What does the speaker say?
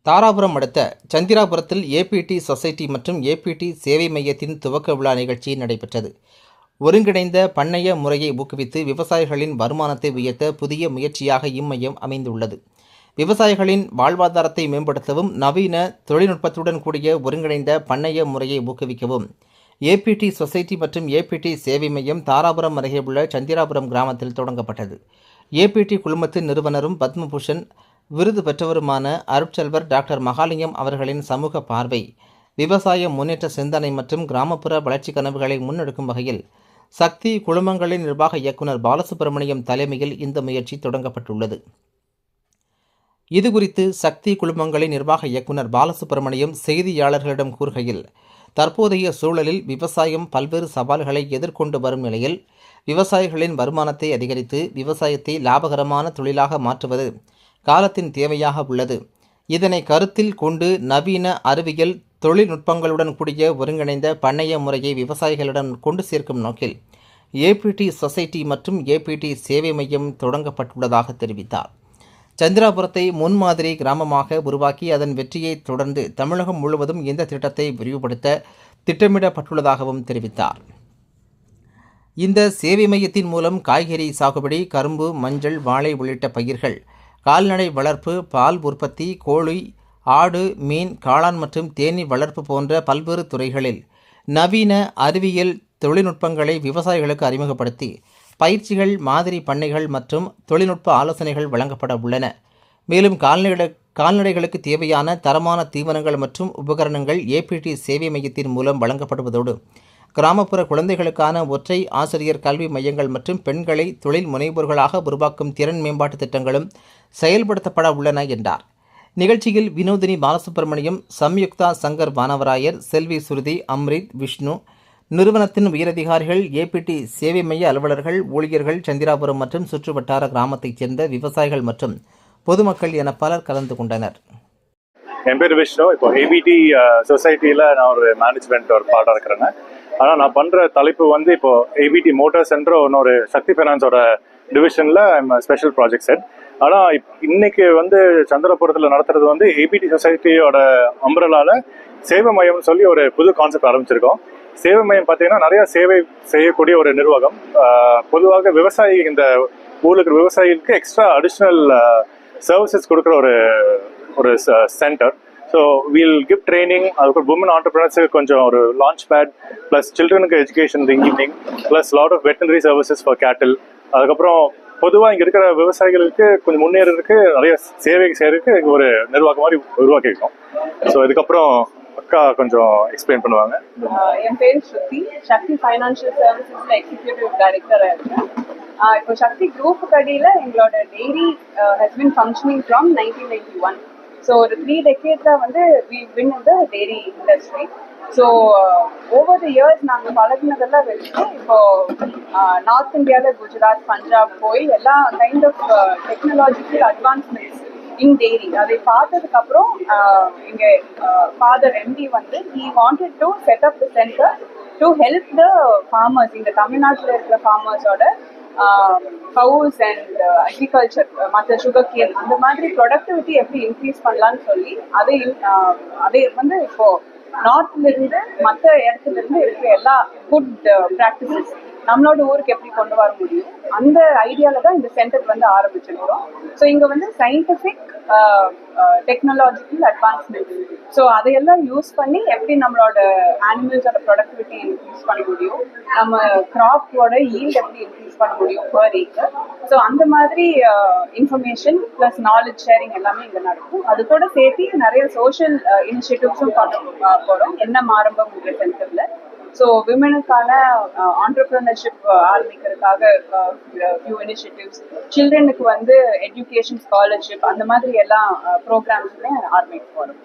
தாராபுரம் அடுத்த சந்திராபுரத்தில் APD society மற்றும் APD சேவை மையத்தின் துவக்க விழா நிகழ்ச்சி நடைபெற்றது. ஒருங்கிணைந்த பண்ணைய முறையை ஊக்குவித்து விவசாயிகளின் வருமானத்தை உயர்த்த புதிய முயற்சியாக இம்மையம் அமைந்துள்ளது. விவசாயிகளின் வாழ்வாதாரத்தை மேம்படுத்தவும் நவீன தொழில்நுட்பத்துடன் கூடிய ஒருங்கிணைந்த பண்ணைய முறையை ஊக்குவிக்கவும் ஏபிடி சொசைட்டி மற்றும் ஏபிடி சேவை மையம் தாராபுரம் அருகே உள்ள சந்திராபுரம் கிராமத்தில் தொடங்கப்பட்டது. ஏபிடி குழுமத்தின் நிறுவனரும் பத்மபூஷன் விருது பெற்றவருமான அருட்செல்வர் டாக்டர் மகாலிங்கம் அவர்களின் சமூக பார்வை, விவசாய முன்னேற்ற சிந்தனை மற்றும் கிராமப்புற வளர்ச்சி கனவுகளை முன்னெடுக்கும் வகையில் சக்தி குழுமங்களின் நிர்வாக இயக்குநர் பாலசுப்ரமணியம் தலைமையில் இந்த முயற்சி தொடங்கப்பட்டுள்ளது. இதுகுறித்து சக்தி குழுமங்களின் நிர்வாக இயக்குநர் பாலசுப்ரமணியம் செய்தியாளர்களிடம் கூறுகையில், தற்போதைய சூழலில் விவசாயம் பல்வேறு சவால்களை எதிர்கொண்டு வரும் நிலையில் விவசாயிகளின் வருமானத்தை அதிகரித்து விவசாயத்தை லாபகரமான தொழிலாக மாற்றுவது காலத்தின் தேவையாக உள்ளது. இதனை கருத்தில் கொண்டு நவீன அறிவியல் தொழில்நுட்பங்களுடன் கூடிய ஒருங்கிணைந்த பண்ணைய முறையை விவசாயிகளிடம் கொண்டு சேர்க்கும் நோக்கில் ஏபிடி சொசைட்டி மற்றும் ஏபிடி சேவை மையம் தொடங்கப்பட்டுள்ளதாக தெரிவித்தார். சந்திராபுரத்தை முன்மாதிரி கிராமமாக உருவாக்கி அதன் வெற்றியை தொடர்ந்து தமிழகம் முழுவதும் இந்த திட்டத்தை விரிவுபடுத்த திட்டமிடப்பட்டுள்ளதாகவும் தெரிவித்தார். இந்த சேவை மையத்தின் மூலம் காய்கறி சாகுபடி, கரும்பு, மஞ்சள், வாழை உள்ளிட்ட பயிர்கள், கால்நடை வளர்ப்பு, பால் உற்பத்தி, கோழி, ஆடு, மீன், காளான் மற்றும் தேனீ வளர்ப்பு போன்ற பல்வேறு துறைகளில் நவீன அறிவியல் தொழில்நுட்பங்களை விவசாயிகளுக்கு அறிமுகப்படுத்தி பயிற்சிகள், மாதிரி பண்ணைகள் மற்றும் தொழில்நுட்ப ஆலோசனைகள் வழங்கப்பட உள்ளன. மேலும் கால்நடைகளுக்கு தேவையான தரமான தீவனங்கள் மற்றும் உபகரணங்கள் ஏபிடி சேவை மையத்தின் மூலம் வழங்கப்படுவதோடு கிராமப்புற குழந்தைகளுக்கான ஒற்றை ஆசிரியர் கல்வி மையங்கள் மற்றும் பெண்களை தொழில் முனைவோர்களாக உருவாக்கும் திறன் மேம்பாட்டு திட்டங்களும் செயல்படுத்தப்பட உள்ளன என்றார். நிகழ்ச்சியில் வினோதினி பாலசுப்ரமணியம், சம்யுக்தா சங்கர் வானவராயர், செல்வி சுருதி, அம்ரித், விஷ்ணு, நிறுவனத்தின் உயரதிகாரிகள், ஏபிடி சேவை மைய அலுவலர்கள், ஊழியர்கள், சந்திராபுரம் மற்றும் சுற்றுவட்டார கிராமத்தைச் சேர்ந்த விவசாயிகள் மற்றும் பொதுமக்கள் என பலர் கலந்து கொண்டனர். என் பேர் விஷ்ணு. இப்போ ஏபிடி சொசைட்டியில் நான் ஒரு மேனேஜ்மெண்ட் ஒரு பார்ட்டாக இருக்கிறேங்க. ஆனால் நான் பண்ணுற தலைப்பு வந்து இப்போ ஏபிடி மோட்டார்ஸ் என்ற இன்னொரு சக்தி ஃபைனான்ஸோட டிவிஷனில் ஸ்பெஷல் ப்ராஜெக்ட் செட். ஆனால் இன்னைக்கு வந்து சந்திரபுரத்தில் நடத்துறது வந்து ஏபிடி சொசைட்டியோட அம்பரலால சேவை மையம்னு சொல்லி ஒரு புது கான்செப்ட் ஆரம்பிச்சிருக்கோம். சேவை மையம் பார்த்தீங்கன்னா நிறைய சேவை செய்யக்கூடிய ஒரு நிர்வாகம். பொதுவாக விவசாயி இந்த ஊருக்கு விவசாயிகளுக்கு எக்ஸ்ட்ரா அடிஷ்னல் சர்வீசஸ் கொடுக்குற ஒரு centre. So we'll give training, அதுக்கு உமன் ஆண்டர்பிரினர்ஸுக்கு கொஞ்சம் ஒரு லான்ச் பேட், ப்ளஸ் சில்ட்ரனுக்கு education evening, plus lot of veterinary services for cattle. அதுக்கப்புறம் பொதுவாக இங்கே இருக்கிற விவசாயிகளுக்கு கொஞ்சம் முன்னேறதுக்கு நிறைய சேவை செய்யறதுக்கு ஒரு நிர்வாகம் மாதிரி உருவாக்கியிருக்கோம். ஸோ இதுக்கப்புறம் அக்கா கொஞ்சம் எக்ஸ்பிளைன் பண்ணுவாங்க. என் பேர் ஸ்ருதி, சக்தி ஃபைனான்ஷியல் சர்வீசஸ்ல எக்ஸிக்யூட்டிவ் டைரக்டராக இருக்கேன். இப்போ சக்தி குரூப் கடியில் எங்களோட dairy has been functioning from 1991. So ஒரு 3 decades வந்து we been in the dairy industry. So over the years நாங்கள் பழகினதெல்லாம் வச்சு இப்போ நார்த் இந்தியாவில் குஜராத், பஞ்சாப் போய் எல்லா kind of technological advancements in dairy அதை பார்த்ததுக்கப்புறம் இங்கே ஃபாதர் எம்டி வந்து he wanted to set up the centre to help the farmers, இங்கே தமிழ்நாட்டில் இருக்கிற ஃபார்மர்ஸோட கவுஸ் அண்ட் அக்ரிகல்ச்சர், மற்ற சுகர் கேன், அந்த மாதிரி ப்ரொடக்டிவிட்டி எப்படி இன்க்ரீஸ் பண்ணலான்னு சொல்லி அதை வந்து இப்போ நார்த்ல இருந்து மற்ற இடத்துல இருந்து இருக்கிற எல்லா ஃபுட் ப்ராக்டிசஸ் நம்மளோட ஊருக்கு எப்படி கொண்டு வர முடியும், அந்த ஐடியால தான் இந்த சென்டர் வந்து ஆரம்பிச்சிருக்கிறோம். ஸோ இங்கே வந்து சயின்டிஃபிக் டெக்னாலஜிக்கல் அட்வான்ஸ்மெண்ட், ஸோ அதையெல்லாம் யூஸ் பண்ணி எப்படி நம்மளோட அனிமல்ஸோட ப்ரொடக்டிவிட்டி இன்க்ரீஸ் பண்ண முடியும், நம்ம கிராப்போட ஈல்ட் எப்படி இன்க்ரீஸ் பண்ண முடியும் பர் ஏக்கர். ஸோ அந்த மாதிரி இன்ஃபர்மேஷன் ப்ளஸ் நாலேஜ் ஷேரிங் எல்லாமே இங்கே நடக்கும். அது கூட சேர்த்து நிறைய சோஷியல் இனிஷியேட்டிவ்ஸும் பண்ண போகிறோம் எண்ணம் ஆரம்பம் சென்டரில். ஸோ விமனுக்கான ஆண்டர்பிரினர்ஷிப் ஆரம்பிக்கிறதுக்காக ஃபியூ இனிஷியேட்டிவ்ஸ், சில்ட்ரனுக்கு வந்து எஜுகேஷன் ஸ்காலர்ஷிப், அந்த மாதிரி எல்லா ப்ரோக்ராம்ஸுமே ஆரம்பிக்க போகிறோம்.